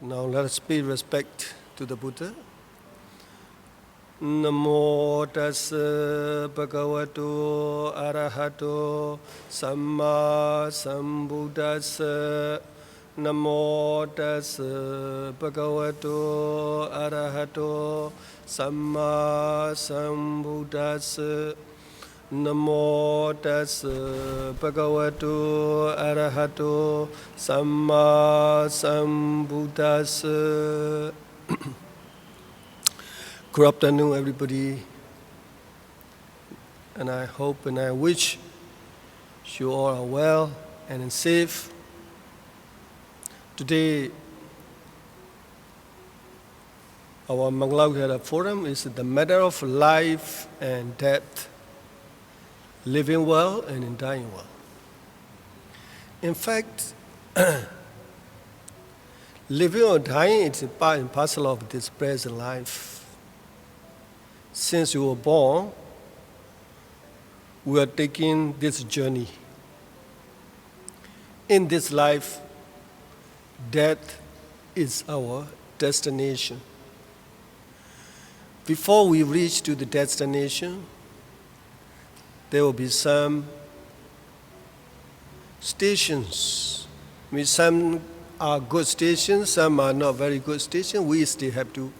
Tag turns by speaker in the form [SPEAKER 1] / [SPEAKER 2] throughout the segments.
[SPEAKER 1] Now let us pay respect to the Buddha. Namo tassa bhagavato arahato samma sambuddhassa. Namo tassa bhagavato arahato samma sambuddhassa. Namo tassa bhagavato arahato samma sambuddhassa. Good afternoon, everybody. And I hope and I wish you all are well and safe. Today, our Mangalagara Forum is the matter of life and death. Living well and dying well. In fact, living or dying is a part and parcel of this present life. Since you were born, we are taking this journey. In this life, death is our destination. Before we reach to the destination, there will be some stations. Some are good stations, some are not very good stations. We still have to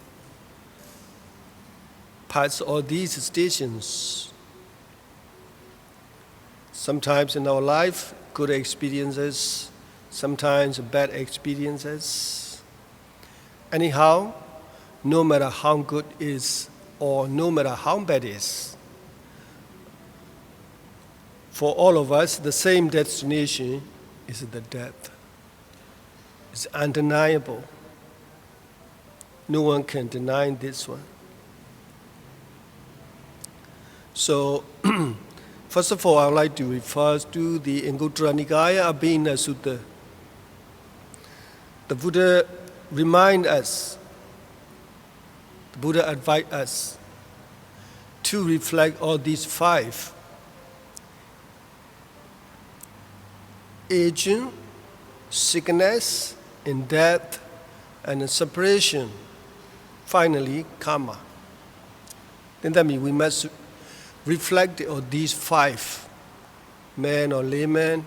[SPEAKER 1] pass all these stations. Sometimes in our life, good experiences, sometimes bad experiences. Anyhow, no matter how good it is or no matter how bad it is, for all of us, the same destination is the death. It's undeniable. No one can deny this one. So, first of all, I would like to refer to the Anguttara Nikaya Abhina Sutta. The Buddha reminds us, the Buddha advised us to reflect all these five: aging, sickness, and death, and separation. Finally, karma. Then that means we must reflect on these five: men or laymen,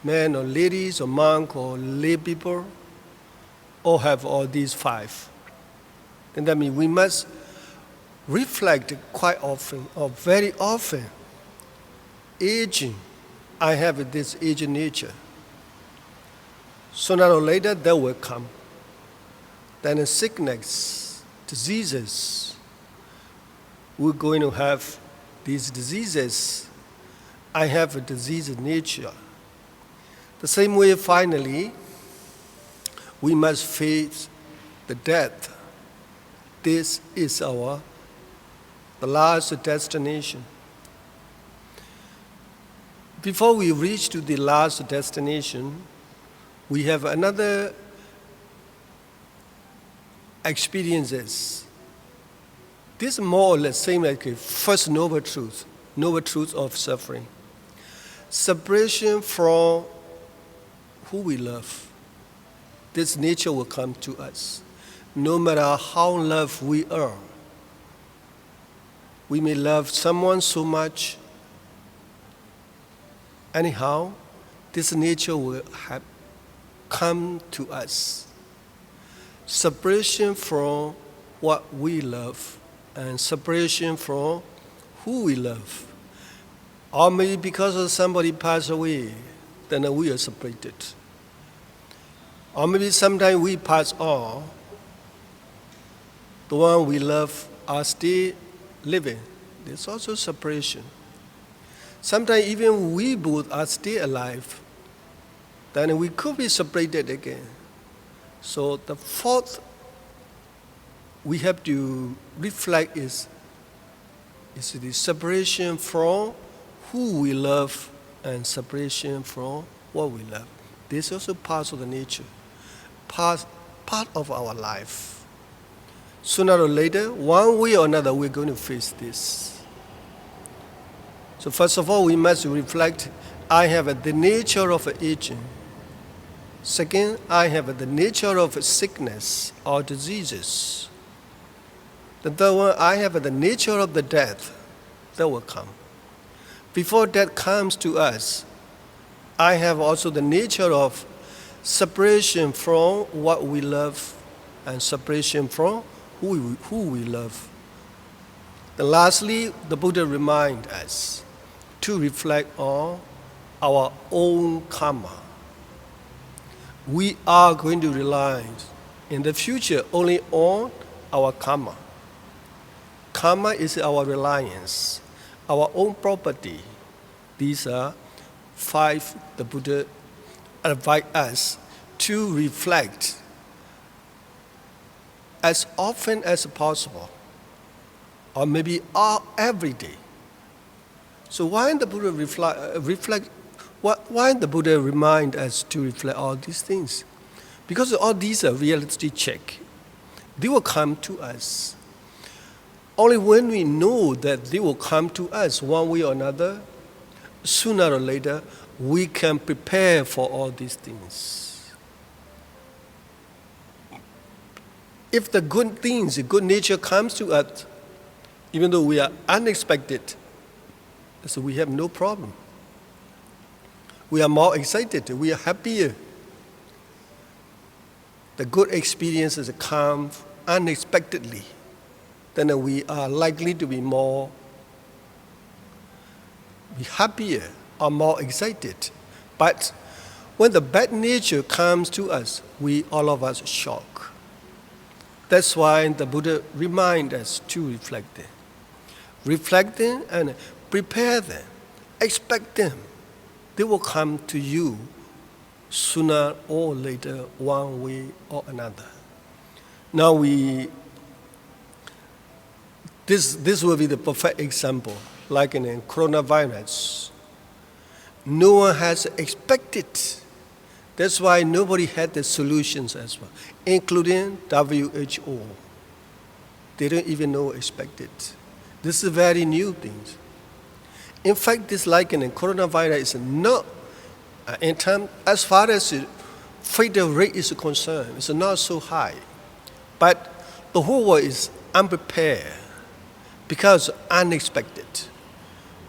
[SPEAKER 1] men or ladies, or monk or lay people, all have all these five. Then that means we must reflect quite often, or very often. Aging, I have this aging nature. Sooner or later, that will come. Then sickness, diseases, we're going to have these diseases. I have a disease nature. The same way, finally, we must face the death. This is the last destination. Before we reach to the last destination, we have another experiences. This is more or less same like a first noble truth of suffering. Separation from who we love. This nature will come to us. No matter how loved we are, we may love someone so much. Anyhow, this nature will come to us. Separation from what we love and separation from who we love. Or maybe because of somebody passed away, then we are separated. Or maybe sometime we pass on. The one we love are still living. There's also separation. Sometimes even we both are still alive, then we could be separated again. So the fourth we have to reflect is the separation from who we love and separation from what we love. This is also part of the nature, part of our life. Sooner or later, one way or another, we're going to face this. So first of all, we must reflect, I have the nature of aging. Second, I have the nature of sickness or diseases. The third one, I have the nature of the death that will come. Before death comes to us, I have also the nature of separation from what we love and separation from who we love. And lastly, the Buddha reminds us to reflect on our own karma. We are going to rely in the future only on our karma. Karma is our reliance, our own property. These are 5 the Buddha advised us to reflect as often as possible, or maybe every day. So why the Buddha reflect? Why the Buddha remind us to reflect all these things? Because all these are reality check. They will come to us. Only when we know that they will come to us one way or another, sooner or later, we can prepare for all these things. If the good things, the good nature comes to us, even though we are unexpected, so we have no problem. We are more excited, we are happier. The good experiences come unexpectedly, then we are likely to be happier or more excited. But when the bad nature comes to us, all of us shock. That's why the Buddha reminds us to reflect them. Reflect them and prepare them. Expect them. They will come to you sooner or later, one way or another. Now this will be the perfect example, like in coronavirus. No one has expected. That's why nobody had the solutions as well, including WHO. They don't even know expected. This is a very new thing. In fact, this like in coronavirus is not, in terms, as far as the fatal rate is concerned, it's not so high. But the whole world is unprepared because unexpected.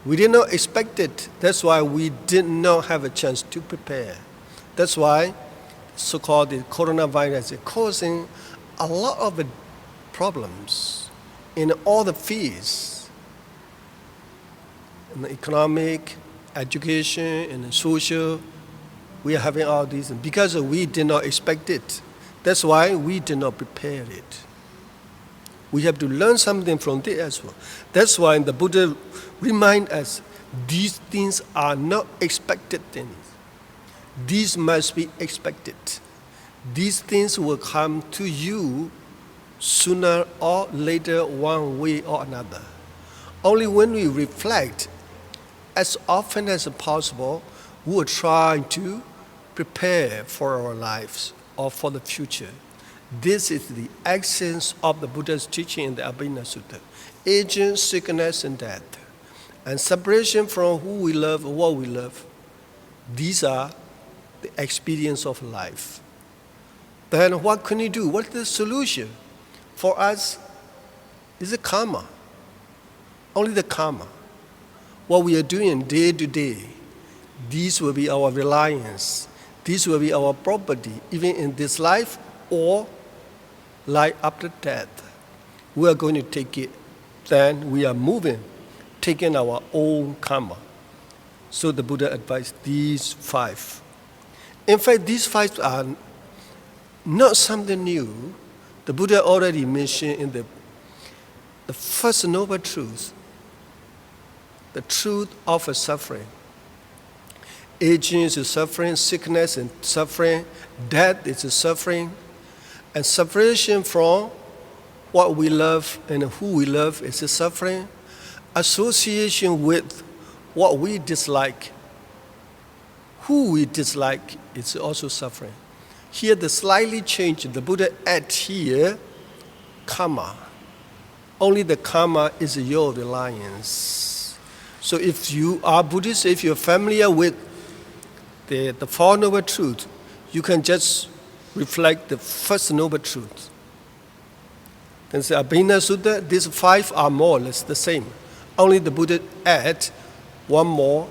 [SPEAKER 1] We did not expect it. That's why we did not have a chance to prepare. That's why so-called the coronavirus is causing a lot of problems in all the fields, in the economic, education, and the social. We are having all these because we did not expect it. That's why we did not prepare it. We have to learn something from this as well. That's why the Buddha reminds us, these things are not expected things. These must be expected. These things will come to you sooner or later, one way or another. Only when we reflect as often as possible, we will try to prepare for our lives or for the future. This is the essence of the Buddha's teaching in the Abhidhamma Sutta. Aging, sickness, and death. And separation from who we love, what we love. These are the experience of life. Then what can you do? What is the solution? For us, is the karma. Only the karma. What we are doing day to day, these will be our reliance. These will be our property, even in this life or life after death. We are going to take it. Then we are moving, taking our own karma. So the Buddha advised these 5. In fact, these 5 are not something new. The Buddha already mentioned in the first noble truth, the truth of a suffering. Aging is a suffering, sickness and suffering, death is a suffering, and separation from what we love and who we love is a suffering. Association with what we dislike who we dislike is also suffering. Here, the slightly change, the Buddha add here, karma. Only the karma is your reliance. So if you are Buddhist, if you're familiar with the Four Noble Truths, you can just reflect the First Noble Truth. Then the Abhina Sutta, these 5 are more or less the same. Only the Buddha add one more,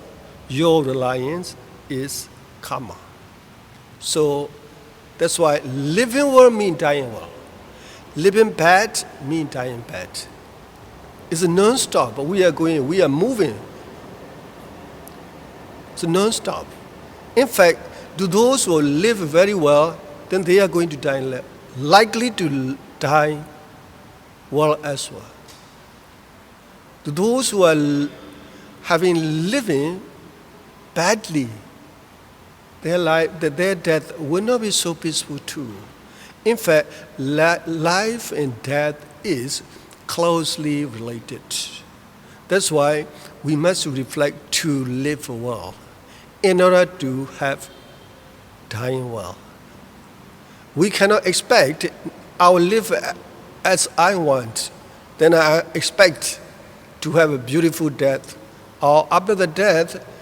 [SPEAKER 1] your reliance is karma. So that's why living well means dying well. Living bad means dying bad. It's a non-stop, but we are moving. It's a non-stop. In fact, to those who live very well, then they are going to die, likely to die well as well. To those who are living badly, their death will not be so peaceful too. In fact, life and death is closely related. That's why we must reflect to live well in order to have dying well. We cannot expect I will live as I want, then I expect to have a beautiful death, or after the death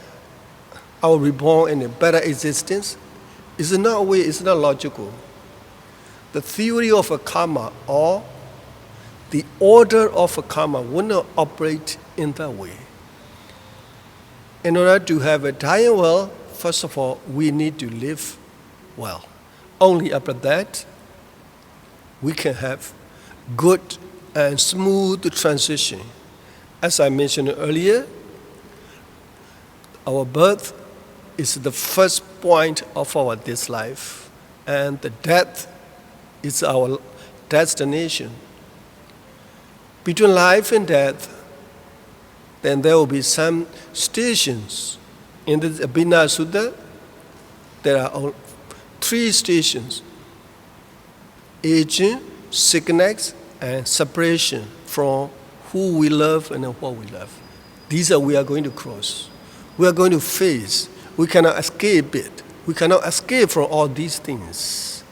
[SPEAKER 1] I will be born in a better existence. It's not a way, it's not logical. The theory of a karma or the order of a karma will not operate in that way. In order to have a dying well, first of all, we need to live well. Only after that, we can have good and smooth transition. As I mentioned earlier, our birth is the first point of our this life, and the death is our destination. Between life and death, then there will be some stations. In the Abhina Sutta, there are 3 stations: aging, sickness, and separation from who we love and what we love. These are we are going to cross. We are going to face. We cannot escape it. We cannot escape from all these things.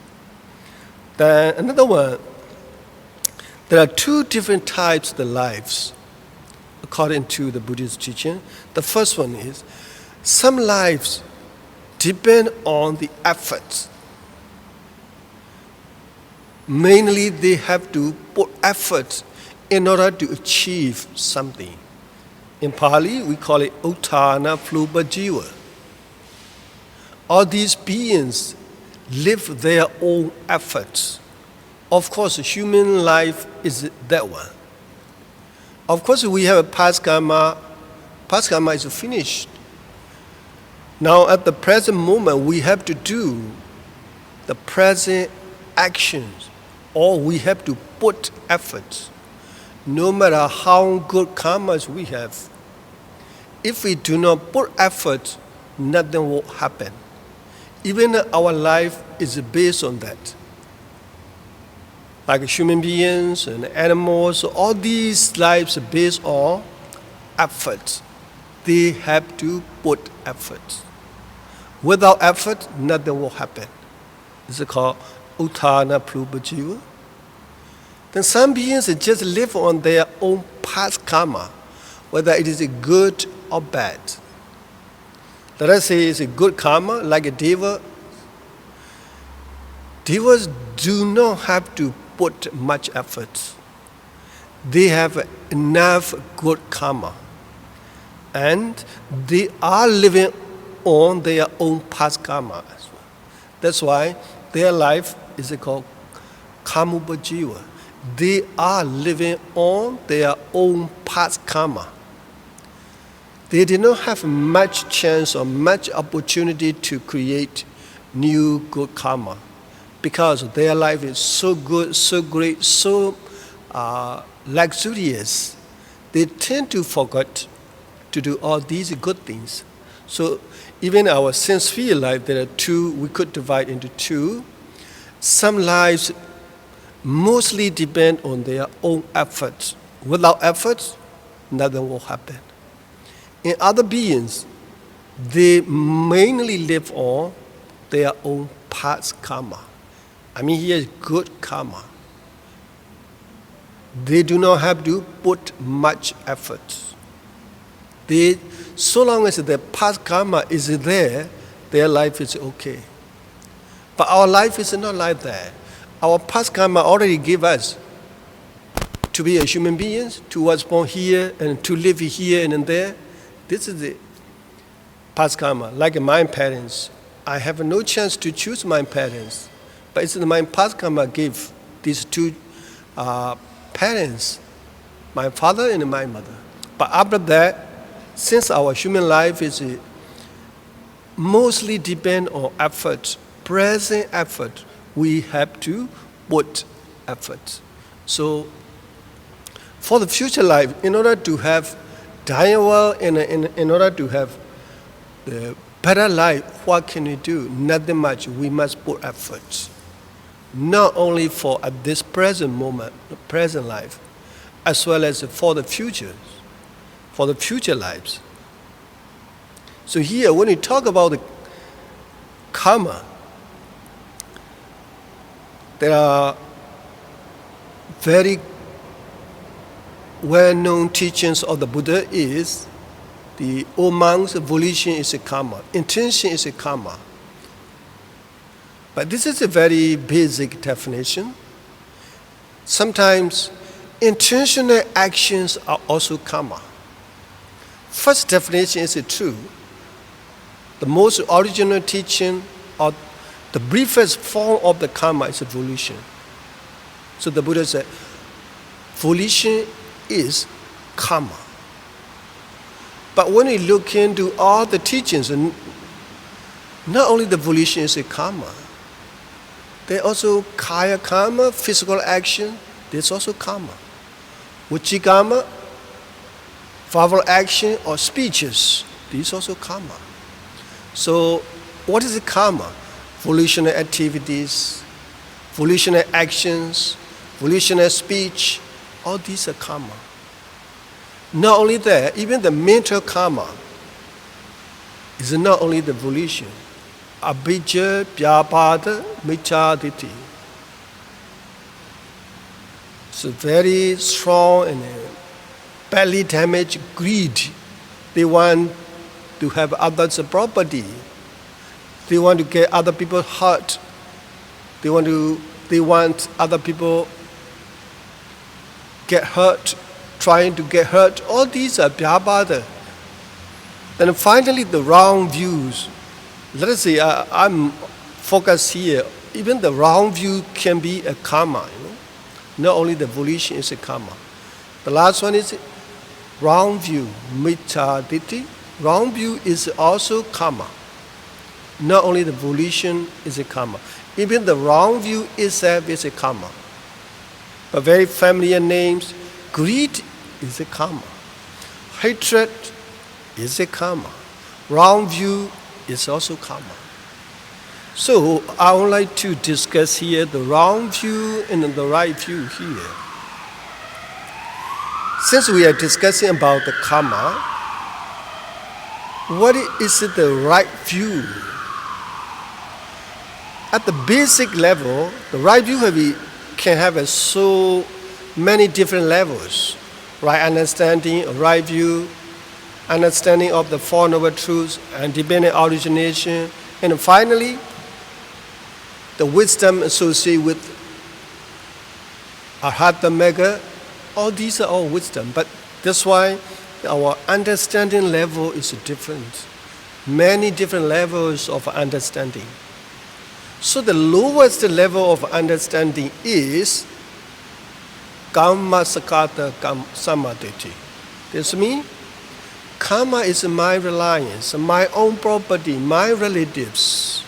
[SPEAKER 1] Then another one, there are 2 different types of the lives according to the Buddhist teaching. The first one is, some lives depend on the efforts. Mainly they have to put effort in order to achieve something. In Pali, we call it Uttana Phlupa Jiva. All these beings live their own efforts. Of course, human life is that one. Of course, we have a past karma. Past karma is finished. Now, at the present moment, we have to do the present actions, or we have to put effort. No matter how good karmas we have, if we do not put effort, nothing will happen. Even our life is based on that. Like human beings and animals, all these lives are based on effort. They have to put effort. Without effort, nothing will happen. This is called Uttana Phlupa Jiva. Then some beings just live on their own past karma, whether it is good or bad. Let us say it's a good karma, like a deva. Devas do not have to put much effort. They have enough good karma. And they are living on their own past karma as well. That's why their life is called Kamupajiva. They are living on their own past karma. They did not have much chance or much opportunity to create new good karma, because their life is so good, so great, so luxurious. They tend to forget to do all these good things. So even our sense-feel life, there are 2, we could divide into 2. Some lives mostly depend on their own efforts. Without efforts, nothing will happen. In other beings, they mainly live on their own past karma. I mean, here is good karma. They do not have to put much effort. So long as the past karma is there, their life is okay. But our life is not like that. Our past karma already gave us to be a human beings, to was born here and to live here and there. This is the past karma. Like my parents, I have no chance to choose my parents, but it's my past karma gave these two parents, my father and my mother. But after that, since our human life is mostly depend on effort, present effort, we have to put effort. So for the future life, in order to have dying well, in order to have the better life, what can we do? Nothing much. We must put effort. Not only for at this present moment, the present life, as well as for the future lives. So here, when we talk about the karma, there are very well-known teachings of the Buddha is the old monks' volition is a karma, intention is a karma. But this is a very basic definition. Sometimes intentional actions are also karma. First definition is true. The most original teaching or the briefest form of the karma is a volition. So the Buddha said, volition is karma. But when we look into all the teachings, not only the volition is a karma, there also kaya karma, physical action, there's also karma. Uchi karma, verbal action or speeches, this is also karma. So what is the karma? Volitional activities, volitional actions, volitional speech, all these are karma. Not only that, even the mental karma is not only the volition. Abhijja, Vyapada, Micchaditi. So very strong and badly damaged greed. They want to have others' property. They want to get other people hurt. They want other people get hurt, trying to get hurt. All these are Vyapada. Then finally the wrong views. Let us say I'm focused here. Even the wrong view can be a karma. Not only the volition is a karma. The last one is wrong view, Micchaditi. Wrong view is also karma. Not only the volition is a karma. Even the wrong view itself is a karma. But very familiar names, greed is a karma. Hatred is a karma. Wrong view is also karma. So I would like to discuss here the wrong view and the right view here. Since we are discussing about the karma, what is the right view? At the basic level, the right view can have so many different levels. Right understanding, right view, understanding of the Four Noble Truths, and dependent origination, and finally, the wisdom associated with Arhata Mega. All these are all wisdom, but that's why our understanding level is different. Many different levels of understanding. So the lowest level of understanding is Kamma Sakata Samadhi. This means karma is my reliance, my own property, my relatives.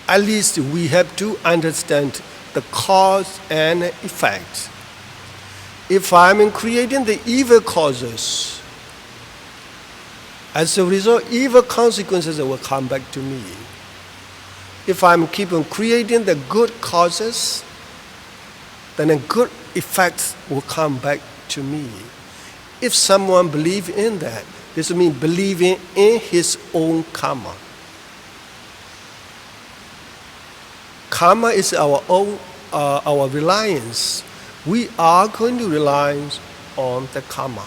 [SPEAKER 1] At least we have to understand the cause and effect. If I'm creating the evil causes, as a result, evil consequences will come back to me. If I'm keep on creating the good causes, then the good effects will come back to me. If someone believes in that, This means believing in his own karma. Karma is our own, our reliance. We are going to rely on the karma,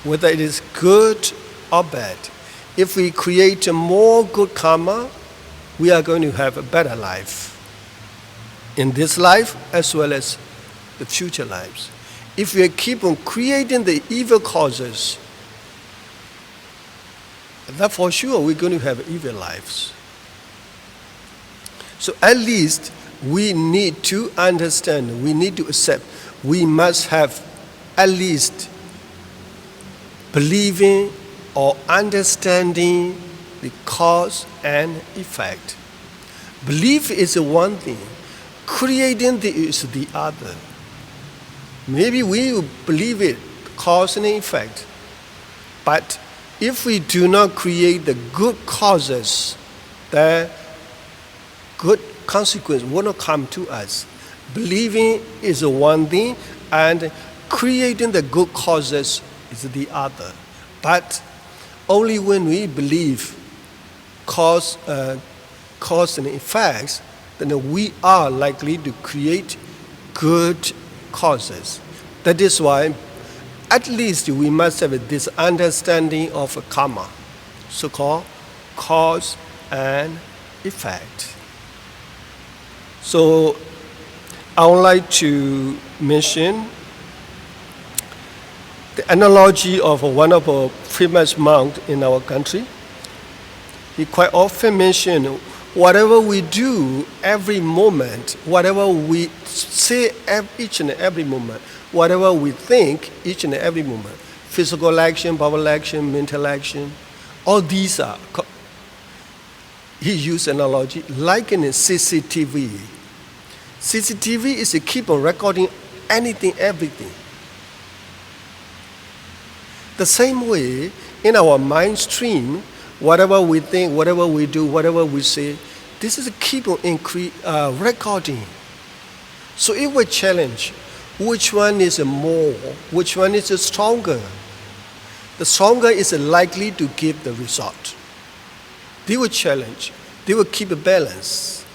[SPEAKER 1] whether it is good or bad. If we create more good karma, we are going to have a better life in this life as well as the future lives. If we keep on creating the evil causes, then for sure we're going to have evil lives. So at least we need to understand, we need to accept, we must have at least believing or understanding the cause and effect. Belief is one thing, creating is the other. Maybe we believe it, cause and effect, but if we do not create the good causes, then good consequence will not come to us. Believing is one thing, and creating the good causes is the other. But only when we believe cause and effects, then we are likely to create good causes. That is why at least we must have this understanding of karma, so-called cause and effect. So I would like to mention the analogy of one of our famous monks in our country. He quite often mentioned, whatever we do every moment, whatever we say each and every moment, whatever we think each and every moment, physical action, verbal action, mental action, all these are, he used analogy like in a CCTV. CCTV is to keep on recording anything, everything. The same way, in our mind stream, whatever we think, whatever we do, whatever we say, this is a keep on recording. So it will challenge which one is more, which one is stronger. The stronger is likely to give the result. They will challenge, they will keep a balance.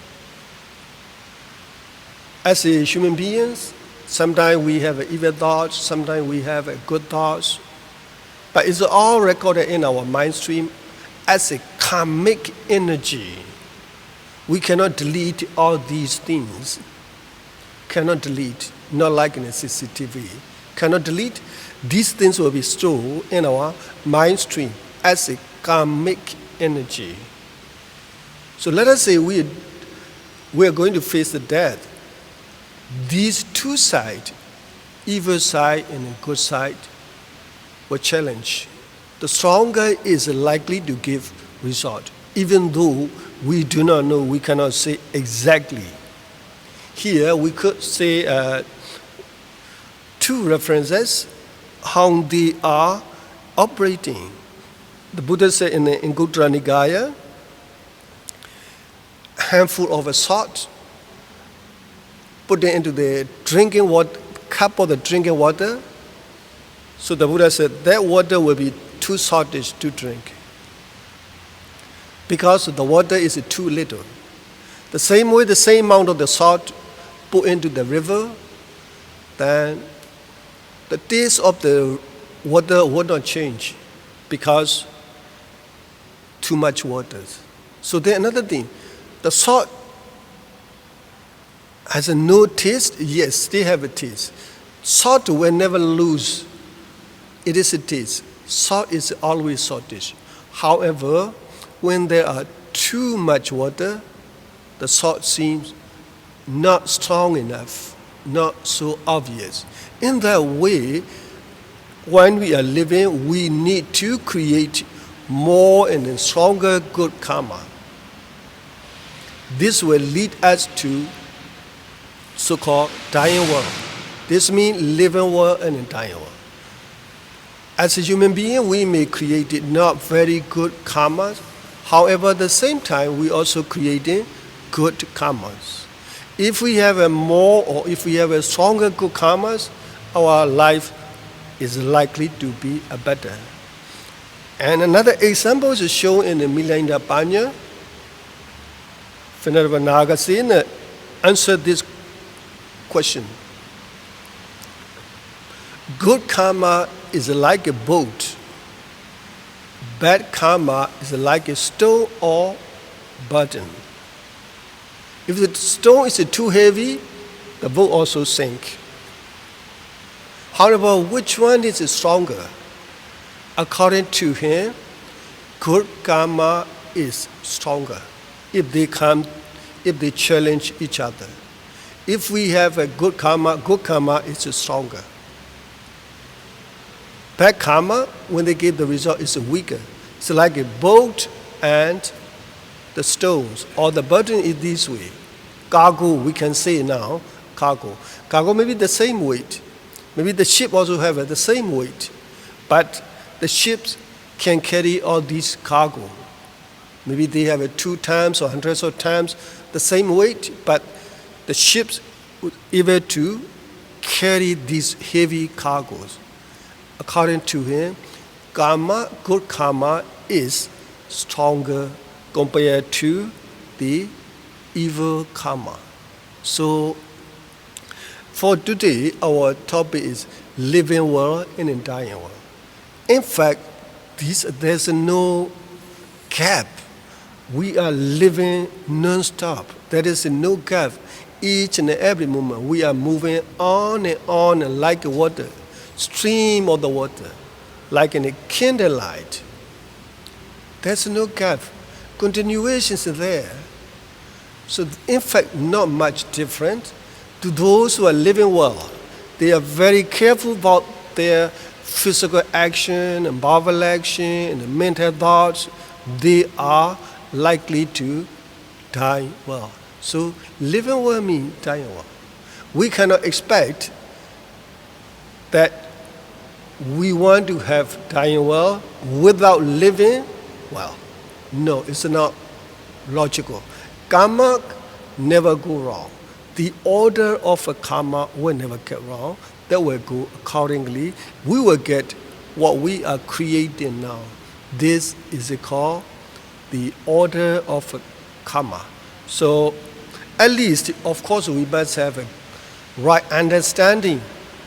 [SPEAKER 1] As a human beings, sometimes we have evil thoughts, sometimes we have good thoughts, but it's all recorded in our mind stream as a karmic energy. We cannot delete all these things. Cannot delete, not like in a CCTV. Cannot delete. These things will be stored in our mind stream as a karmic energy. So let us say we are going to face the death. These two sides, evil side and good side, will challenge. The stronger is likely to give result, even though we do not know, we cannot say exactly. Here we could say two references, how they are operating. The Buddha said in the Anguttara Nikaya, handful of salt, put it into the drinking water, cup of the drinking water. So the Buddha said that water will be too saltish to drink, because the water is too little. The same way, the same amount of the salt put into the river, then the taste of the water would not change because too much water. So then another thing, the salt has no taste. Yes, they have a taste. Salt will never lose. It is a taste. Salt is always saltish. However, when there are too much water, the salt seems not strong enough, not so obvious. In that way, when we are living, we need to create more and stronger good karma. This will lead us to so-called dying world. This means living world and dying world. As a human being, we may create not very good karmas. However, at the same time, we also creating good karmas. If we have a more, or if we have a stronger good karmas, our life is likely to be better. And another example is shown in the Milinda Panya. Venerable Nagasena answered this question. Good karma is like a boat. Bad karma is like a stone or burden. If the stone is too heavy, the boat also sinks. However, which one is stronger? According to him, good karma is stronger if they challenge each other. If we have a good karma is stronger. Bad karma, when they give the result, is weaker. It's like a boat and the stones, or the burden is this way. Cargo, we can say now, cargo. Cargo may be the same weight. Maybe the ship also have the same weight. But the ships can carry all these cargo. Maybe they have 2 times or hundreds of times the same weight, but the ships would able to carry these heavy cargoes. According to him, good karma is stronger compared to the evil karma. So, for today, our topic is living world and a dying world. In fact, there's no gap. We are living non-stop. There is no gap. Each and every moment, we are moving on and on like water, stream of the water, like in a candlelight. There's no gap. Continuation is there. So, in fact, not much different to those who are living well. They are very careful about their physical action and verbal action and mental thoughts. They are likely to die well. So living well means dying well. We cannot expect that we want to have dying well without living well. No, it's not logical. Karma never go wrong. The order of a karma will never get wrong. That will go accordingly. We will get what we are creating now. This is called the order of karma. So, at least, of course, we must have a right understanding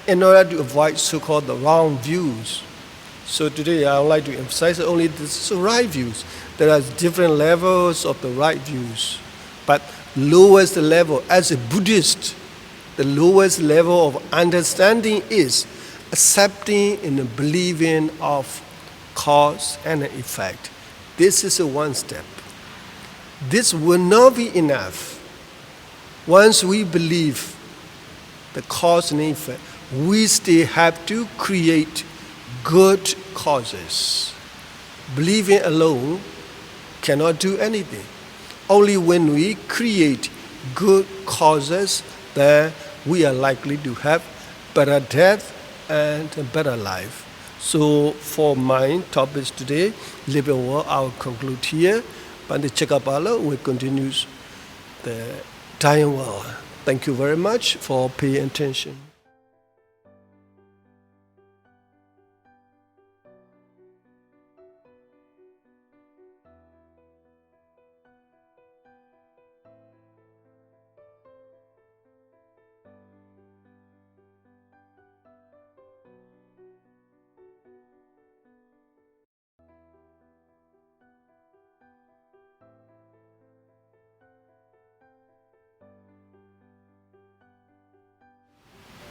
[SPEAKER 1] in order to avoid so-called the wrong views. So today I would like to emphasize only the right views. There are different levels of the right views. But lowest level, as a Buddhist, the lowest level of understanding is accepting and believing of cause and effect. This is one step. This will not be enough. Once we believe the cause and effect, we still have to create good causes. Believing alone cannot do anything. Only when we create good causes, then we are likely to have better death and a better life. So for my topics today, living well, I'll conclude here. But the Chekapala will continue the dying well. Thank you very much for paying attention.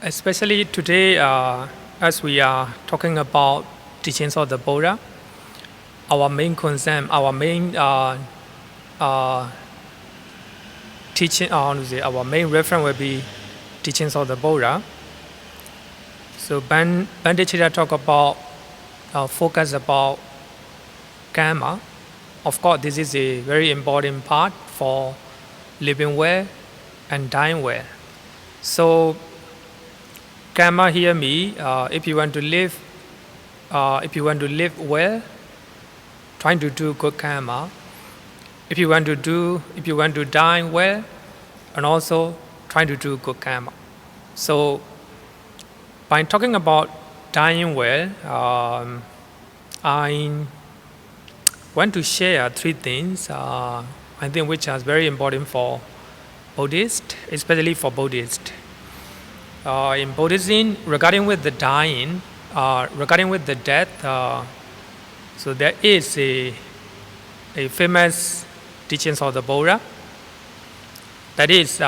[SPEAKER 2] Especially today, as we are talking about teachings of the Buddha, our main concern, our main teaching, our main reference will be teachings of the Buddha. So Bandhachita talk about, focus about karma. Of course, this is a very important part for living well and dying well. So karma here means if you want to live well, trying to do good karma. If you want to die well, and also trying to do good karma. So by talking about dying well, I want to share three things, I think, which are very important for Buddhists, especially for Buddhists. In Buddhism, regarding with the dying, regarding with the death, so there is a famous teachings of the Buddha, that is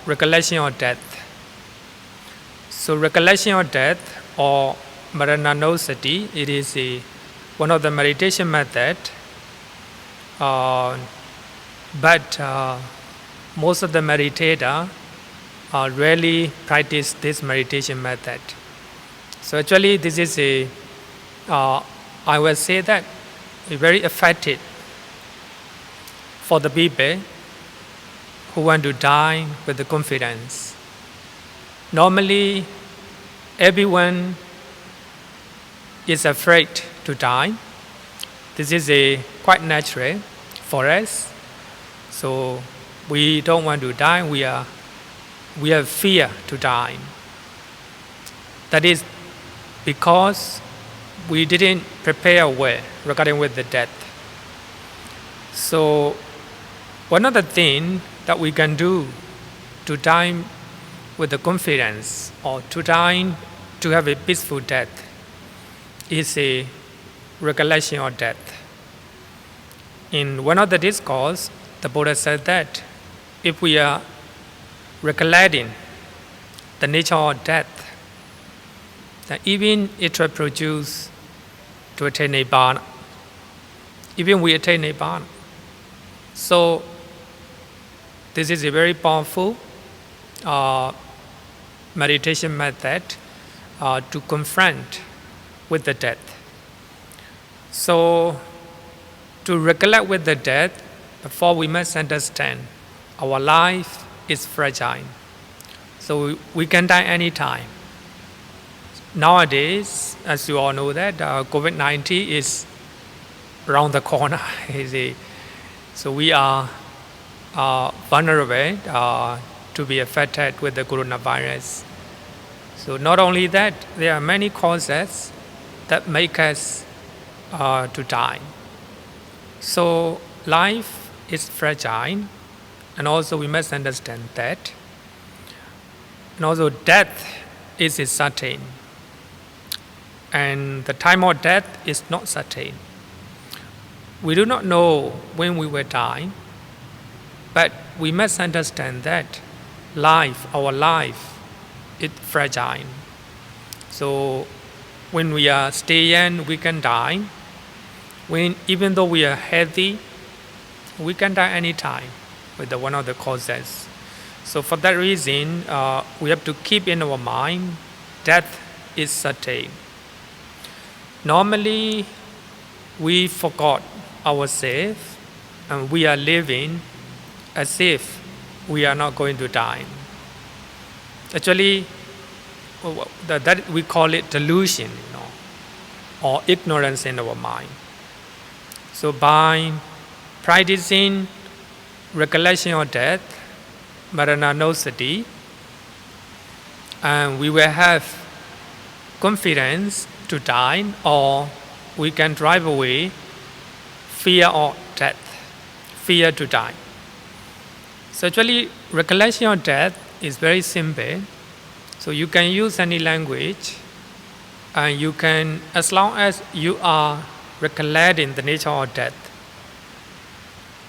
[SPEAKER 2] recollection of death. So recollection of death or Marananusati, it is one of the meditation method, but most of the meditator rarely practice this meditation method. So actually this is I will say that very effective for the people who want to die with the confidence. Normally, everyone is afraid to die. This is quite natural for us. So we don't want to die. We have fear to die. That is because we didn't prepare well regarding with the death. So one of the things that we can do to die with the confidence or to die to have a peaceful death is a recollection of death. In one of the discourse, the Buddha said that if we are recollecting the nature of death, that even it will produce to attain Nibbana. Even we attain Nibbana. So this is a very powerful meditation method to confront with the death. So to recollect with the death, before we must understand our life is fragile. So we can die anytime. Nowadays, as you all know that COVID-19 is around the corner. So we are vulnerable to be affected with the coronavirus. So not only that, there are many causes that make us to die. So life is fragile, and also we must understand that. And also death is certain, and the time of death is not certain. We do not know when we will die, but we must understand that our life is fragile. So when we are still young, we can die. Even though we are healthy, we can die anytime with one of the causes. So for that reason, we have to keep in our mind, death is certain. Normally, we forgot ourselves and we are living as if we are not going to die. Actually, that we call it delusion, or ignorance in our mind. So by practicing recollection of death, Marananusati, and we will have confidence to die, or we can drive away fear of death, fear to die. So actually, recollection of death is very simple. So you can use any language, and you can, as long as you are recollecting the nature of death,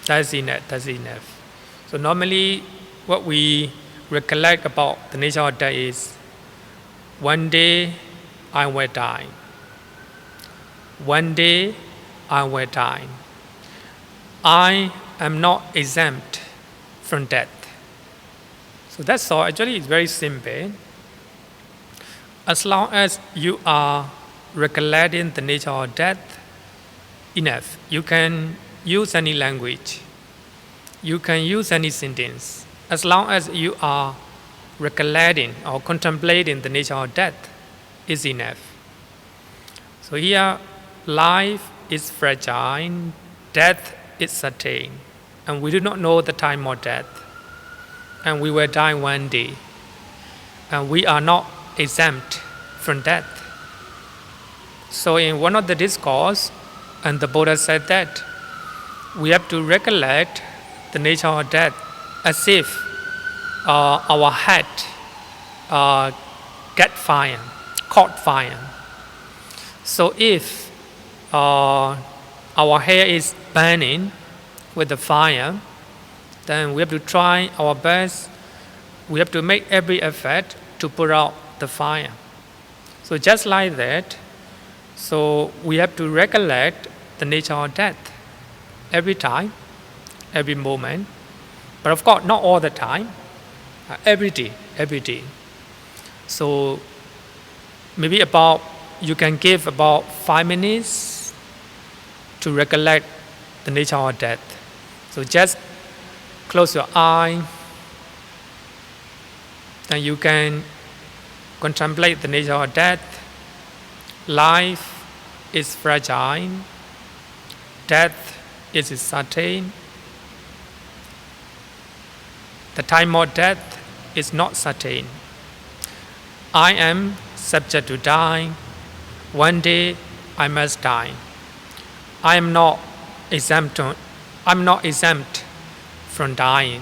[SPEAKER 2] that's enough. So normally, what we recollect about the nature of death is, one day I will die. One day I will die. I am not exempt from death. So that's all. Actually, it's very simple. As long as you are recollecting the nature of death, enough. You can use any language. You can use any sentence. As long as you are recollecting or contemplating the nature of death, is enough. So here, life is fragile, death is certain, and we do not know the time of death, and we will die one day, and we are not exempt from death. So in one of the discourse, and the Buddha said that we have to recollect the nature of death as if our head caught fire. So if our hair is burning with the fire, then we have to try our best. We have to make every effort to put out the fire. So just like that, so we have to recollect the nature of death every time, every moment. But of course, not all the time, every day. So maybe you can give about 5 minutes to recollect the nature of death. So just close your eye, and you can contemplate the nature of death. Life is fragile. Death is certain. The time of death is not certain. I am subject to die. One day I must die. I am not exempt from dying.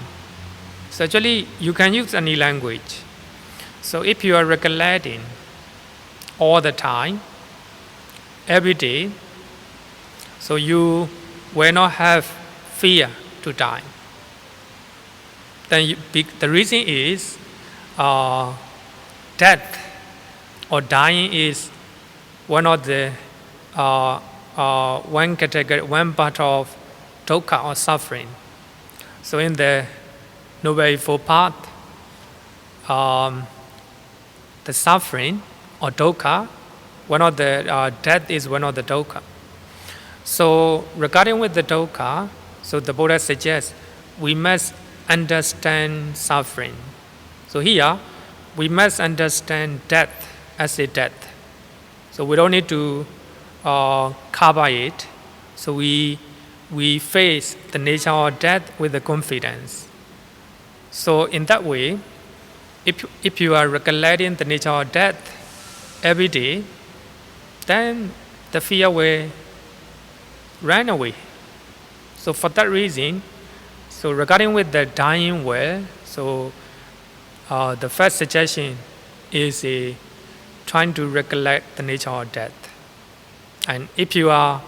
[SPEAKER 2] So actually, you can use any language. So if you are recollecting all the time, every day, so you will not have fear to die. Then the reason is death or dying is one of the one category, one part of dukkha or suffering. So in the Noble Eightfold Path, the suffering or dukkha, one of the death is one of the dukkha. So regarding with the dukkha, so the Buddha suggests we must understand suffering. So here we must understand death as a death. So we don't need to cover it. So we face the nature of death with the confidence. So in that way, if you are recollecting the nature of death every day, then the fear will run away. So for that reason, so regarding with the dying well, so the first suggestion is trying to recollect the nature of death. And if you have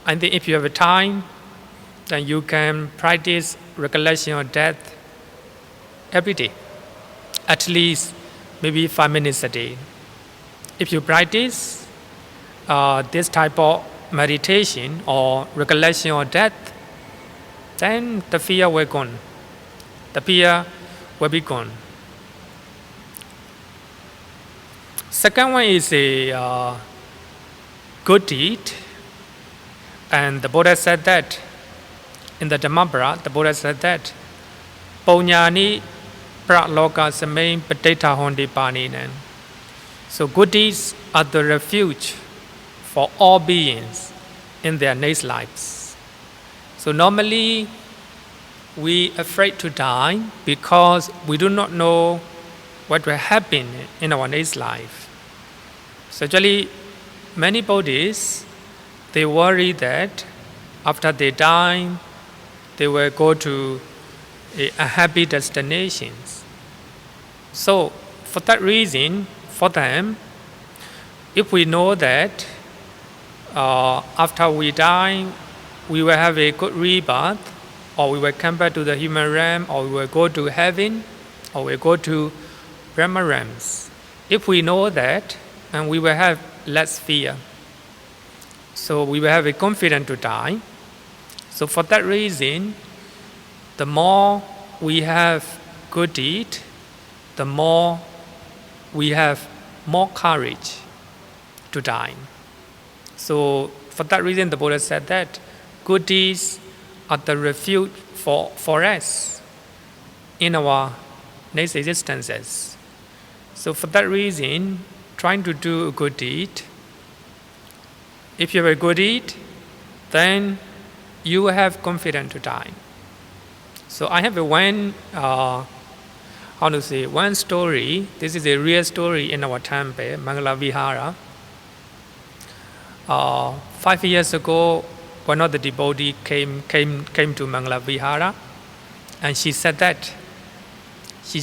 [SPEAKER 2] a time, then you can practice recollection of death every day, at least maybe 5 minutes a day. If you practice this type of meditation or recollection of death, then the fear will gone. The fear will be gone. Second one is a good deed. And the Buddha said that, in the Dhammapara, the Buddha said that, Paunyani praloka samain pateta hondi paninen. So good deeds are the refuge for all beings in their next lives. So normally we are afraid to die because we do not know what will happen in our next life. So actually, many Buddhists, they worry that after they die, they will go to a happy destinations. So for that reason, for them, if we know that after we die, we will have a good rebirth, or we will come back to the human realm, or we will go to heaven, or we will go to Brahma realms. If we know that, and we will have less fear. So we will have a confidence to die. So for that reason, the more we have good deed, the more we have more courage to die. So for that reason, the Buddha said that good deeds are the refuge for us in our next existences. So for that reason, trying to do a good deed, if you have a good deed, then you will have confidence to die. So I have one story. This is a real story in our temple, Mangala Vihara. 5 years ago, one of the devotees came to Mangala Vihara, and she said that she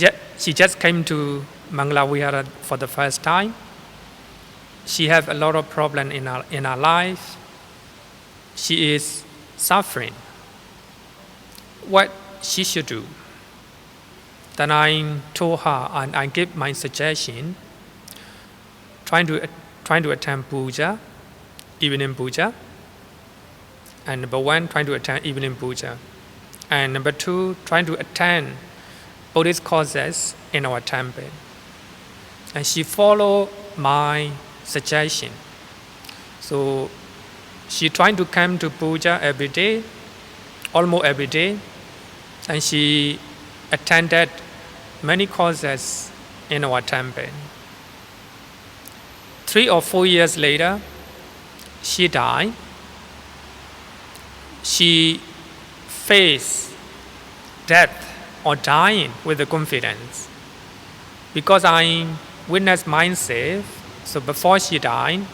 [SPEAKER 2] just came to Mangala Vihara for the first time. She have a lot of problem in her life. She is suffering. What she should do? Then I told her and I gave my suggestion. Trying to attend puja, evening puja. And number one, trying to attend evening puja. And number two, trying to attend Buddhist courses in our temple. And she followed my suggestion. So she trying to come to puja every day, almost every day. And she attended many courses in our temple. 3 or 4 years later, she died. She faced death or dying with the confidence. Because I witnessed myself, so before she died,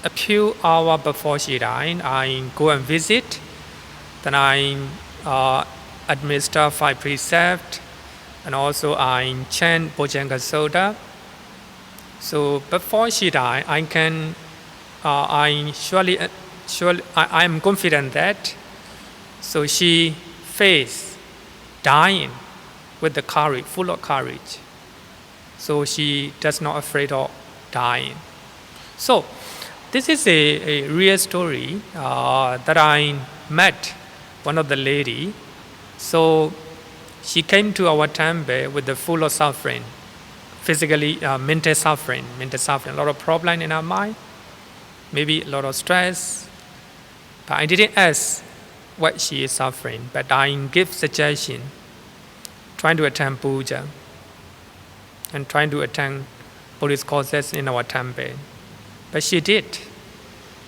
[SPEAKER 2] a few hours before she died, I go and visit. Then I administer 5 precepts, and also I chant Bojjhanga Sutta. So before she died, I am confident that so she faced dying with the courage, full of courage. So she does not afraid of dying. So this is a real story that I met one of the lady. So she came to our temple with the full of suffering, physically, mental suffering, a lot of problem in her mind, maybe a lot of stress. But I didn't ask what she is suffering, but I give suggestion, trying to attend puja and trying to attend Buddhist courses in our temple. But she did.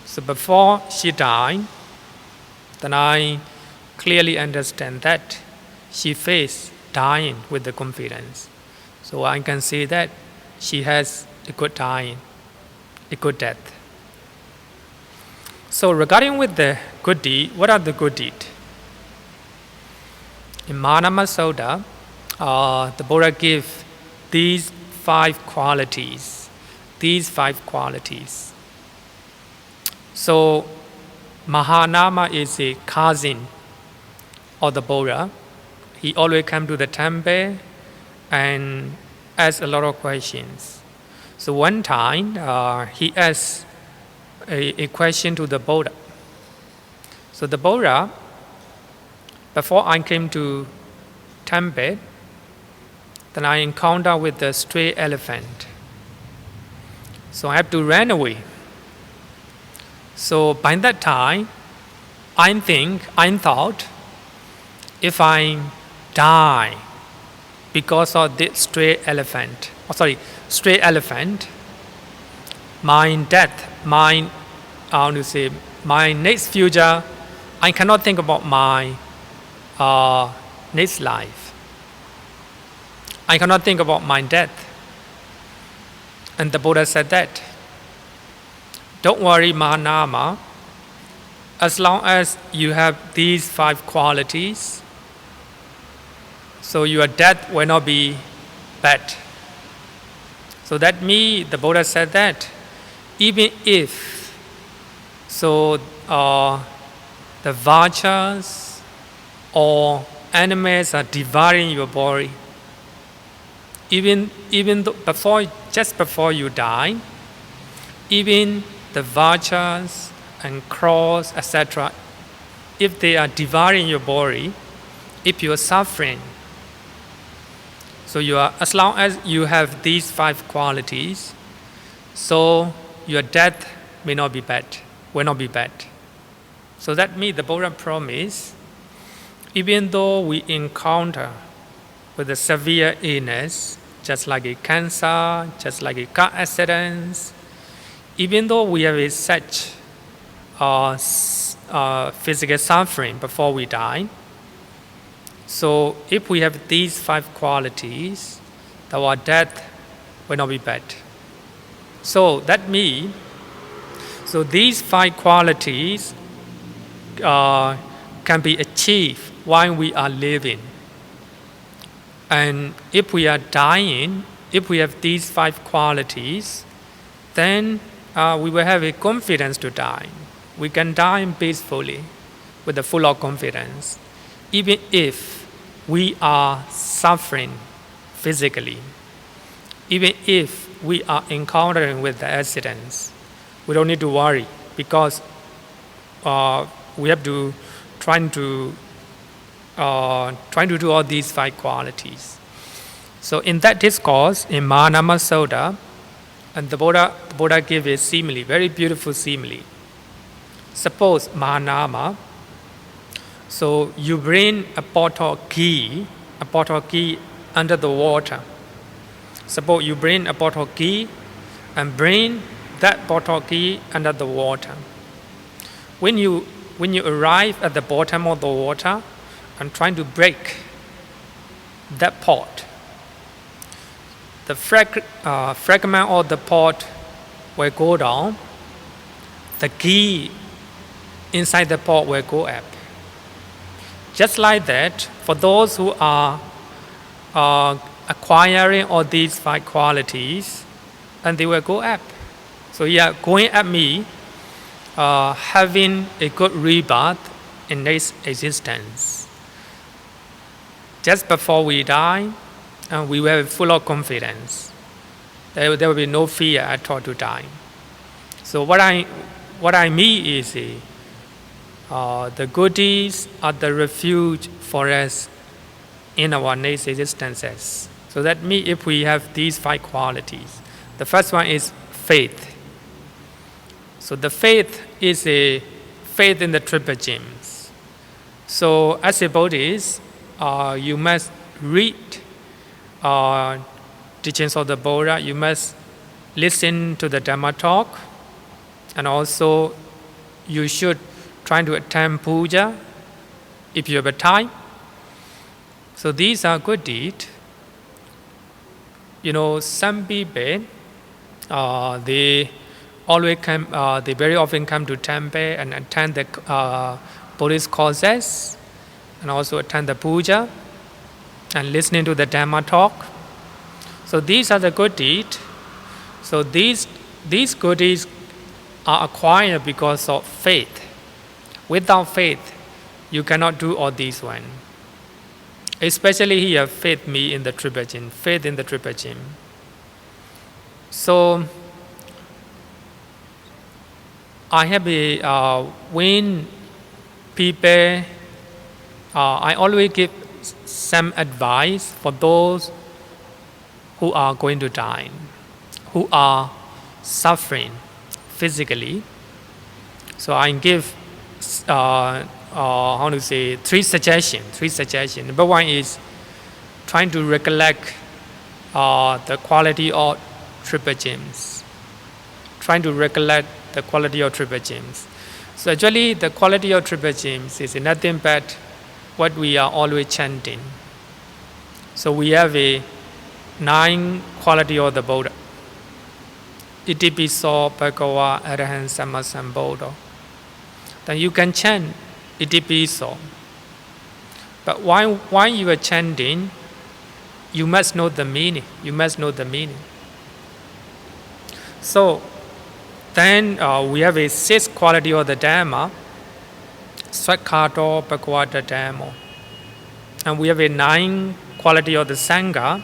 [SPEAKER 2] So before she died, then I clearly understand that she faced dying with the confidence. So I can say that she has a good dying, a good death. So regarding with the good deed, what are the good deeds? In Manama Sutta, the Buddha gives these 5 qualities. So Mahanama is a cousin of the Buddha. He always come to the temple and ask a lot of questions. So one time he asked a question to the Buddha. So the Buddha, before I came to temple, then I encountered with the stray elephant. So I have to run away. So by that time, I thought, if I die because of this stray elephant, my death, my next future, I cannot think about my next life. I cannot think about my death. And the Buddha said that, don't worry, Mahanama, as long as you have these 5 qualities, so your death will not be bad. So that means the Buddha said that even if the vultures or animals are devouring your body, even though just before you die, even the vultures and crows, etc., if they are devouring your body, if you are suffering, so as long as you have these 5 qualities, so your death will not be bad. So that means the Buddha promised, even though we encounter with a severe illness, just like a cancer, just like a car accidents, even though we have such physical suffering before we die, so if we have these 5 qualities, our death will not be bad. So that means, so these 5 qualities can be achieved while we are living. And if we are dying, if we have these 5 qualities, then we will have a confidence to die. We can die peacefully with a full of confidence, even if we are suffering physically, even if we are encountering with the accidents. We don't need to worry because we have to try to do all these 5 qualities. So in that discourse, in Mahanama Sutta, and the Buddha gave a simile, very beautiful simile. Suppose Mahanama, so you bring a pot of ghee under the water. Suppose you bring a pot of ghee and bring that pot of ghee under the water. When you arrive at the bottom of the water and trying to break that pot, the fragment of the pot will go down, the ghee inside the pot will go up. Just like that, for those who are acquiring all these 5 qualities, and they will go up. So going up means having a good rebirth in next existence. Just before we die, we will be full of confidence. There will be no fear at all to die. So what I mean is the good deeds are the refuge for us in our next existences. So that means if we have these 5 qualities, the first one is faith. So the faith is a faith in the triple gems. So as a Buddhist, you must read teachings of the Buddha, you must listen to the Dhamma talk, and also you should try to attend puja if you have a time. So these are good deeds. Some people, they very often come to temple and attend the Buddhist courses, and also attend the puja and listening to the Dhamma talk. So these are the good deeds. So these good deeds are acquired because of faith. Without faith, you cannot do all these one. Especially here, faith me in the triple gem, faith in the triple gem. So I have when people, I always give some advice for those who are going to die, who are suffering physically. So I give 3 suggestions. Number 1 is trying to recollect the quality of triple gems. Trying to recollect the quality of triple gems. So actually the quality of triple gems is nothing but what we are always chanting. So we have a 9 quality of the Buddha. Itipiso Bhagava Arahant Sammasambuddho. Then you can chant Itipiso. But while you are chanting, you must know the meaning. So then we have a 6 quality of the Dhamma, Swakhato Bhagavata Dhammo. And we have a 9 quality of the Sangha,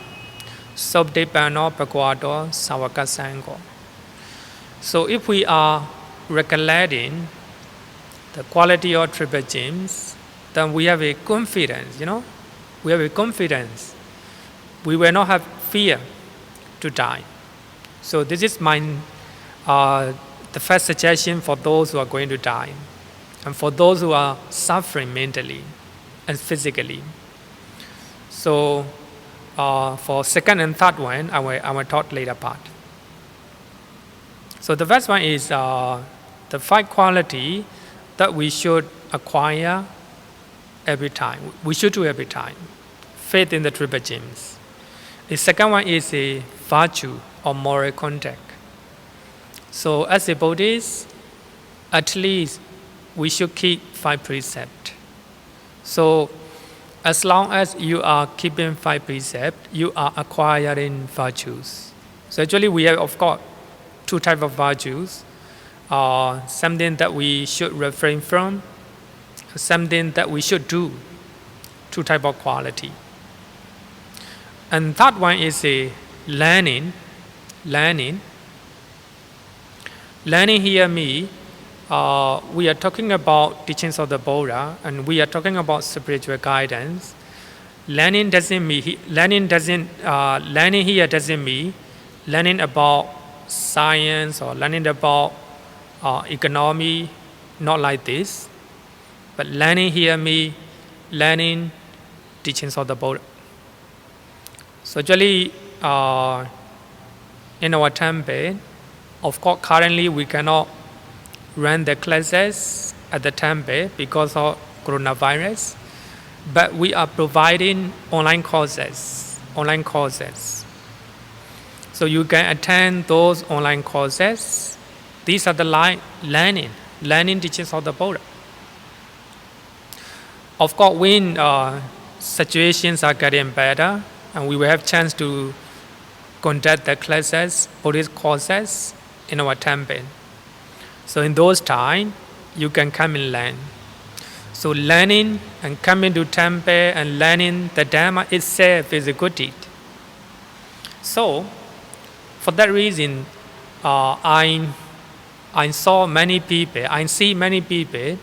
[SPEAKER 2] Sobdipano Bhagavato Savaka Sangho. So if we are recollecting the quality of triple gems, then we have a confidence, We have a confidence. We will not have fear to die. So this is the first suggestion for those who are going to die, and for those who are suffering mentally and physically. So for second and third one, I will talk later part. So the first one is the 5 quality that we should acquire every time. We should do every time. Faith in the triple gems. The second one is a virtue or moral conduct. So as a Buddhist, at least we should keep 5 precepts. So as long as you are keeping 5 precepts, you are acquiring virtues. So actually we have, of course, 2 types of virtues. Something that we should refrain from, something that we should do, 2 types of quality. And third one is a learning. Learning here means we are talking about teachings of the Buddha, and we are talking about spiritual guidance. Learning doesn't mean learning here doesn't mean learning about science or learning about economy, not like this. But learning here means learning teachings of the Buddha. So actually, in our temple, of course, currently we cannot run the classes at the temple because of coronavirus, but we are providing online courses. So you can attend those online courses. These are the learning teachings of the Buddha. Of course, when situations are getting better and we will have chance to conduct the classes, Buddhist courses in our temple. So in those times, you can come and learn. So learning and coming to temple and learning the Dhamma itself is a good deed. So for that reason, I see many people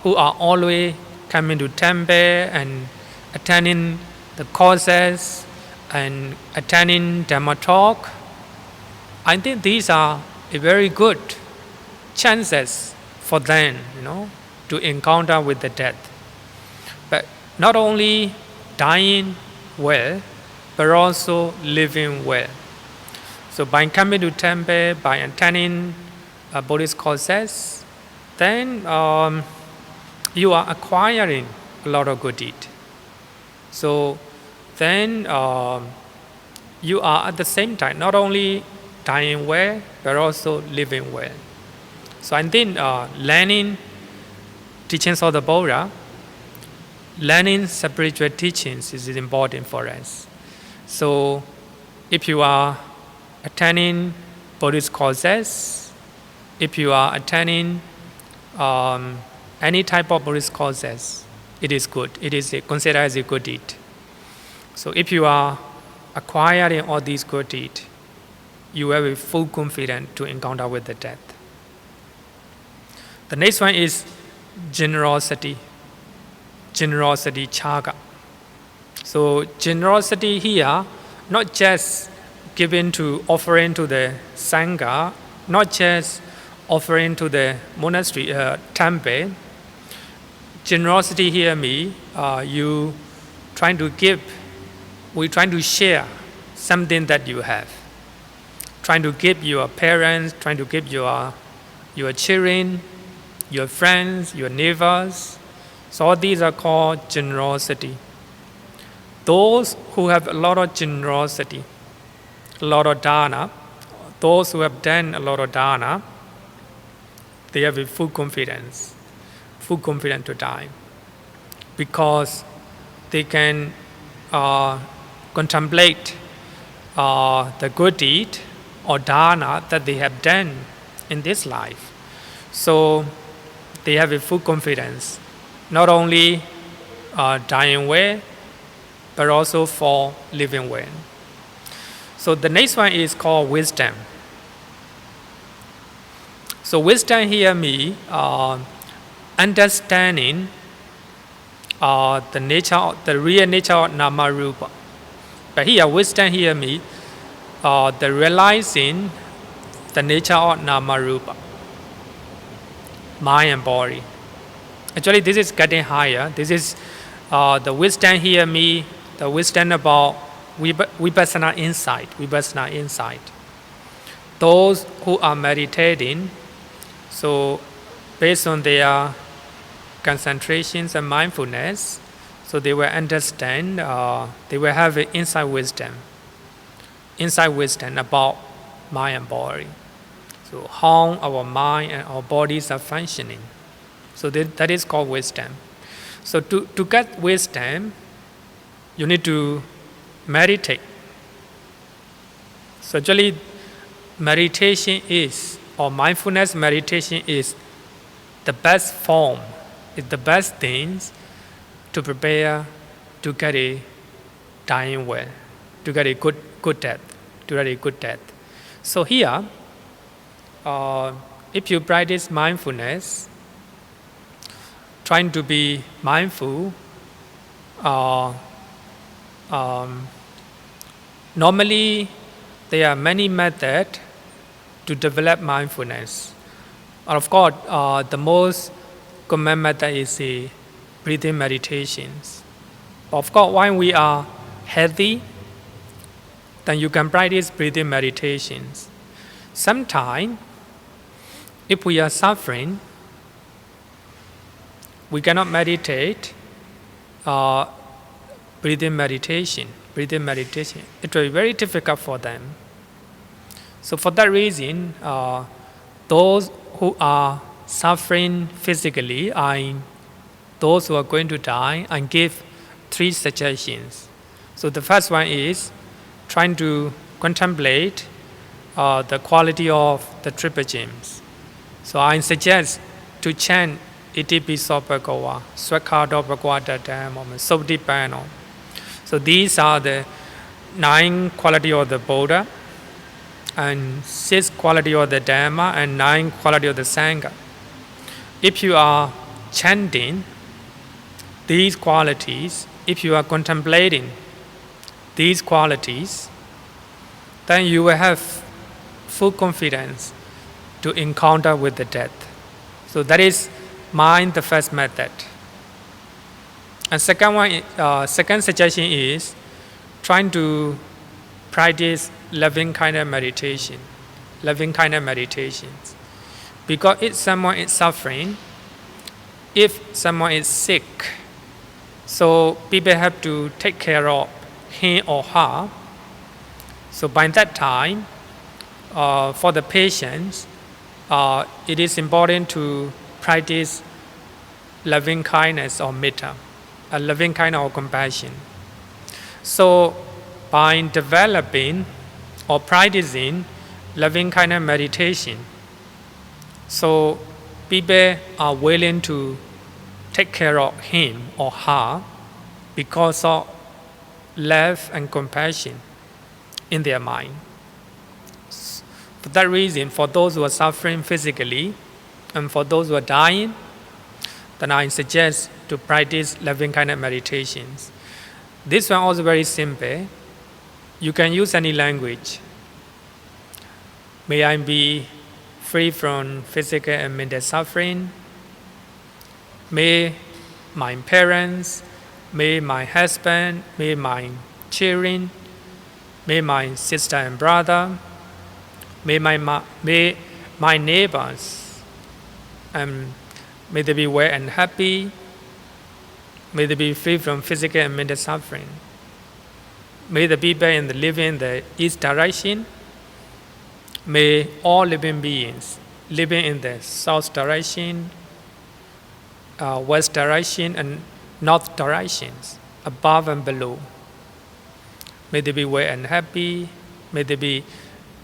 [SPEAKER 2] who are always coming to temple and attending the courses and attending Dhamma talk. I think these are a very good chances for them, to encounter with the death. But not only dying well, but also living well. So by coming to temple, by attending Buddhist courses, then you are acquiring a lot of good deed. So then you are at the same time not only dying well, but also living well. So I think learning teachings of the Buddha, learning spiritual teachings is important for us. So if you are attending Buddhist courses, if you are attending any type of Buddhist courses, it is good. It is considered as a good deed. So if you are acquiring all these good deeds, you have a full confidence to encounter with the death. The next one is generosity. Generosity chaga. So generosity here, not just giving to offering to the sangha, not just offering to the monastery temple. Generosity here means you trying to give. We trying to share something that you have. Trying to give your parents, trying to give your children, your friends, your neighbors. So all these are called generosity. Those who have a lot of generosity, a lot of dana, those who have done a lot of dana, they have a full confidence to die. Because they can contemplate the good deed or dana that they have done in this life. So they have a full confidence, not only dying well, but also for living well. So the next one is called wisdom. So wisdom here means understanding the real nature of nama rupa. But here wisdom here means the realizing the nature of nama rupa, mind and body. Actually, this is getting higher. This is the wisdom here means the wisdom about vipassana insight. Those who are meditating, so based on their concentrations and mindfulness, so they will understand, they will have an inside wisdom about mind and body. So how our mind and our bodies are functioning. So that is called wisdom. So to get wisdom, you need to meditate. So actually, meditation is, or mindfulness meditation is the best form, is the best things to prepare to get a dying well, to get a good death, to get a good death. So here, if you practice mindfulness, trying to be mindful, normally there are many methods to develop mindfulness. And of course, the most common method is the breathing meditations. Of course, when we are healthy, then you can practice breathing meditations. Sometimes, if we are suffering, we cannot meditate breathing meditation. Breathing meditation, it will be very difficult for them. So for that reason, those who are suffering physically and those who are going to die, and give 3 suggestions. So the first one is trying to contemplate the quality of the triple gems. So I suggest to chant Itipiso Bhagawa, Swakado Bhagavata Dhamma, Sotipano. So these are the 9 quality of the Buddha, and 6 quality of the Dhamma, and 9 quality of the Sangha. If you are chanting these qualities, if you are contemplating these qualities, then you will have full confidence to encounter with the death. So that is the first method. And second suggestion is trying to practice loving kindness meditation. Loving kindness meditations. Because if someone is suffering, if someone is sick, so people have to take care of him or her. So by that time, for the patients, it is important to practice loving kindness or metta, a loving kindness or compassion. So by developing or practicing loving kindness meditation, so people are willing to take care of him or her because of love and compassion in their mind. For that reason, for those who are suffering physically and for those who are dying, then I suggest to practice loving kindness meditations. This one also very simple. You can use any language. May I be free from physical and mental suffering. May my parents, may my husband, may my children, may my sister and brother, may my neighbors, may they be well and happy. May they be free from physical and mental suffering. May the people living in the east direction, may all living beings living in the south direction, west direction, and north directions, above and below, may they be well and happy. May they be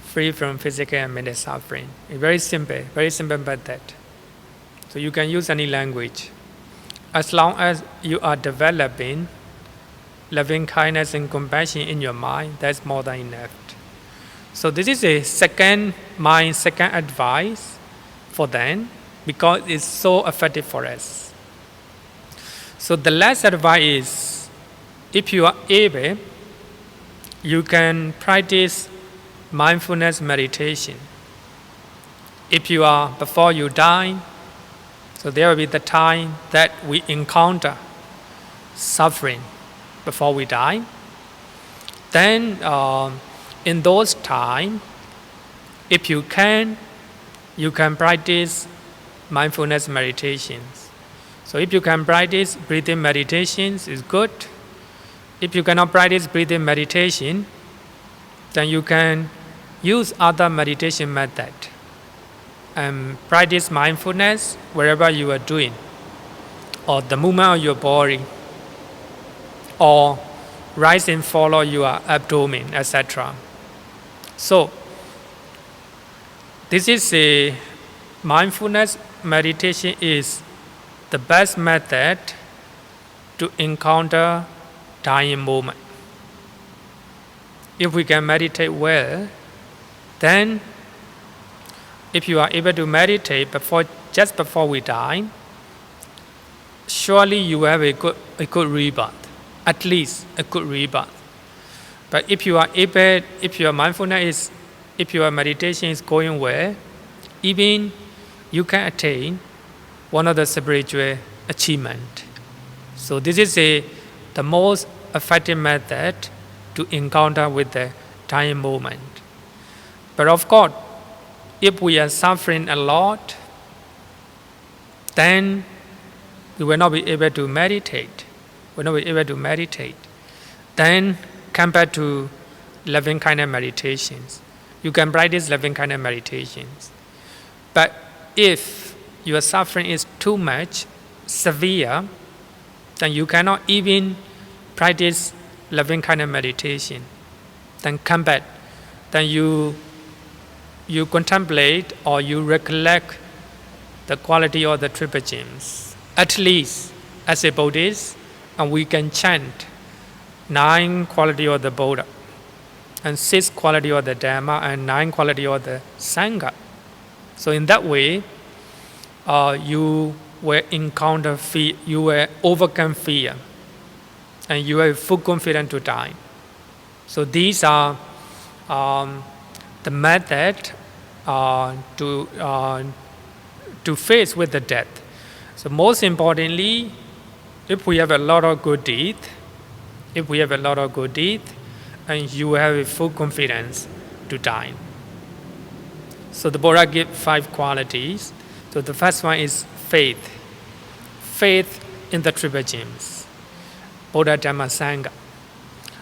[SPEAKER 2] free from physical and mental suffering. It's very simple method. So you can use any language. As long as you are developing loving kindness and compassion in your mind, that's more than enough. So this is my second advice for them, because it's so effective for us. So the last advice is, if you are able, you can practice mindfulness meditation. If you are before you die, so there will be the time that we encounter suffering before we die. Then in those times, if you can practice mindfulness meditations. So if you can practice breathing meditations, is good. If you cannot practice breathing meditation, then you can use other meditation method. and practice mindfulness wherever you are doing, or the movement of your body, or rise and follow your abdomen, etc. So, this is a mindfulness meditation is the best method to encounter dying moment. If we can meditate well, then if you are able to meditate just before we die, surely you have a good rebirth, at least a good rebirth. But if your meditation is going well, even you can attain one of the spiritual achievement. So this is the most effective method to encounter with the dying moment. But of course, if we are suffering a lot, then we will not be able to meditate. We will not be able to meditate. Then come back to loving kindness meditations. You can practice loving kindness meditations. But if your suffering is too much, severe, then you cannot even practice loving kindness meditation. Then come back. Then you contemplate or you recollect the quality of the triple gems. At least as a Buddhist, and we can chant 9 quality of the Buddha, and 6 quality of the Dharma, and 9 quality of the Sangha. So in that way, you will encounter fear, you will overcome fear, and you have full confidence to die. So these are the method to face with the death. So most importantly, if we have a lot of good deeds, and you have a full confidence to die. So the Buddha gave 5 qualities. So the first one is faith. Faith in the triple gems, Buddha, Dhamma, Sangha.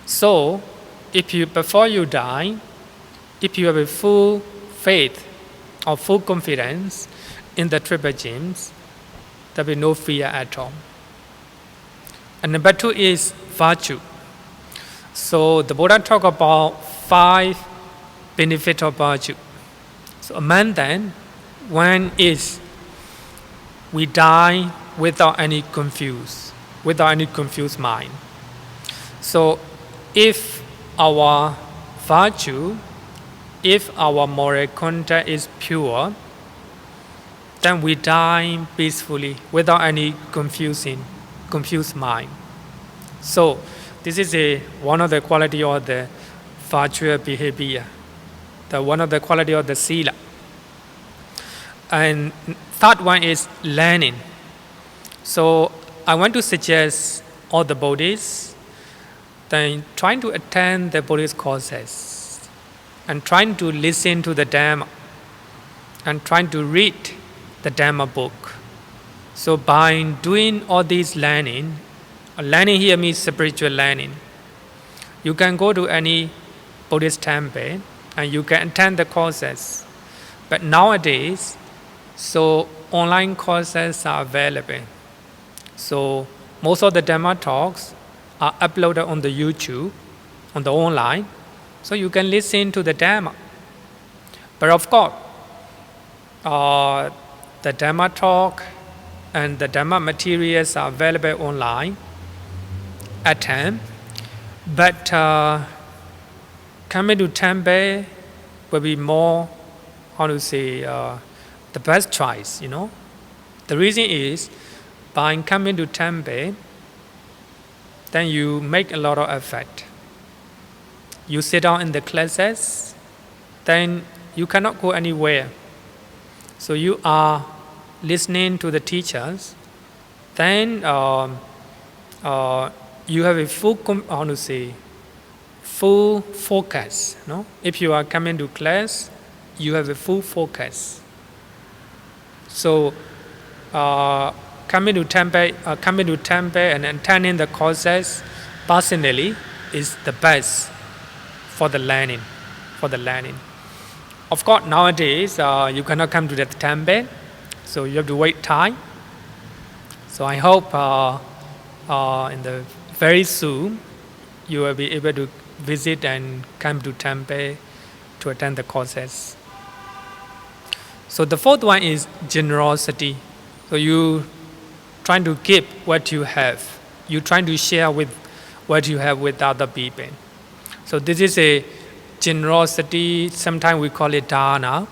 [SPEAKER 2] So before you die, if you have a full faith or full confidence in the triple gems, there will be no fear at all. And number 2 is virtue. So the Buddha talked about 5 benefits of virtue. So among them, one is we die without any confused mind. So if our virtue, if our moral conduct is pure, then we die peacefully without any confused mind. So this is one of the quality of the virtuous behavior, one of the quality of the sila. And third one is learning. So I want to suggest all the Buddhists then trying to attend the Buddhist courses and trying to listen to the Dhamma and trying to read the Dhamma book. So by doing all these learning here means spiritual learning. You can go to any Buddhist temple and you can attend the courses. But nowadays, so online courses are available. So most of the Dhamma talks are uploaded on the YouTube, on the online. So you can listen to the Dhamma. But of course, the Dhamma talk and the Dhamma materials are available online at time. But coming to temple will be more, the best choice, The reason is, by coming to temple, then you make a lot of effort. You sit down in the classes, then you cannot go anywhere. So you are listening to the teachers, then you have a full focus. If you are coming to class, you have a full focus. So coming to temple and attending the courses personally is the best for the learning. Of course, nowadays you cannot come to the temple, so you have to wait time. So I hope in the very soon you will be able to visit and come to temple to attend the courses. So the fourth one is generosity. So you trying to give what you have. You trying to share with what you have with other people. So this is a generosity. Sometimes we call it dana.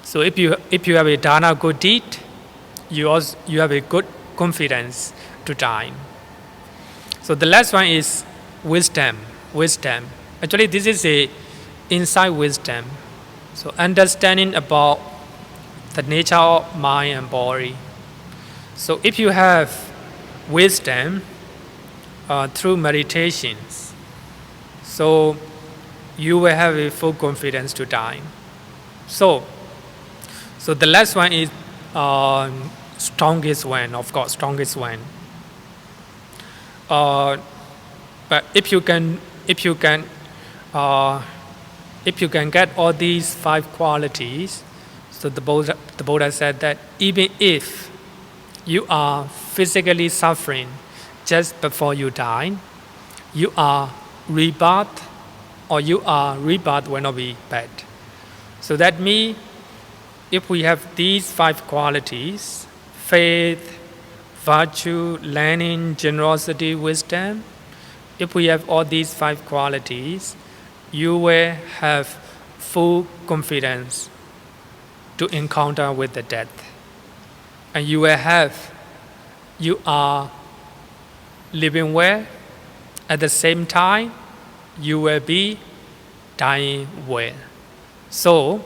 [SPEAKER 2] So if you have a dana good deed, you have a good confidence to die. So the last one is wisdom. Wisdom. Actually, this is a inside wisdom. So understanding about the nature of mind and body. So if you have wisdom through meditations, so you will have a full confidence to die. So the last one is strongest one, of course, strongest one. But if you can get all these 5 qualities, so the Buddha said that even if you are physically suffering just before you die, you are rebirth, or you are rebirth will not be bad. So that means if we have these 5 qualities, faith, virtue, learning, generosity, wisdom, if we have all these 5 qualities, you will have full confidence to encounter with the death. And you are living well. At the same time, you will be dying well. So,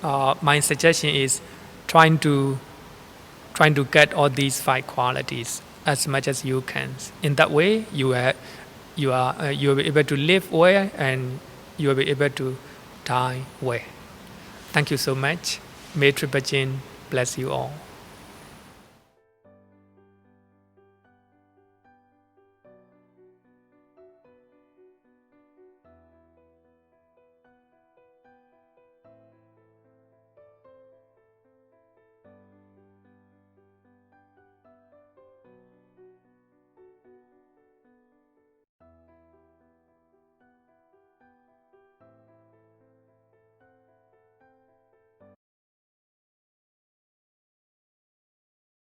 [SPEAKER 2] my suggestion is trying to get all these 5 qualities as much as you can. In that way, you will be able to live well and you will be able to die well. Thank you so much. May Triple Jin bless you all.